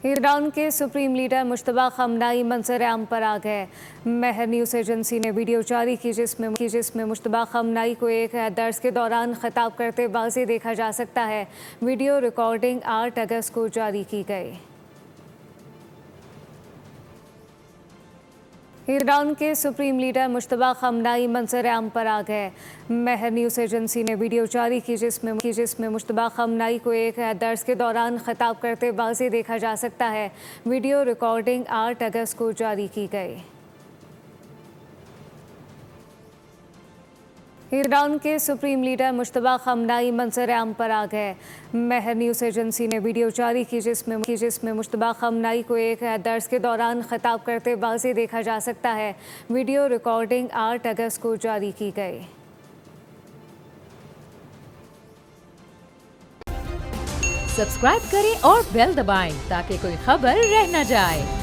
Iran के supreme leader Mushtaba खमनाई मंजर-ए-आम पर आ गए। महर न्यूज़ एजेंसी ने वीडियो जारी की जिसमें मुश्तबा खमनाई को एक दर्स के दौरान खिताब करते वाज़े देखा जा सकता है। वीडियो रिकॉर्डिंग 8 अगस्त को जारी की गई। ईरान के सुप्रीम लीडर मुश्तबा खमनाई मंजर-ए-आम पर आ गए। महर न्यूज़ एजेंसी ने वीडियो जारी की जिसमें मुश्तबा खमनाई को एक दर्स के दौरान खिताब करते वाज़े देखा जा सकता है। वीडियो रिकॉर्डिंग 8 अगस्त को जारी की गई। ईरान के सुप्रीम लीडर मुश्तबा खमनाई मंजर-ए-आम पर आ गए। महर न्यूज़ एजेंसी ने वीडियो जारी की जिसमें मुश्तबा खमनाई को एक दर्स के दौरान खिताब करते वाज़े देखा जा सकता है। वीडियो रिकॉर्डिंग 8 अगस्त को जारी की गई। सब्सक्राइब करें और बेल दबाएं ताकि कोई खबर रह न जाए।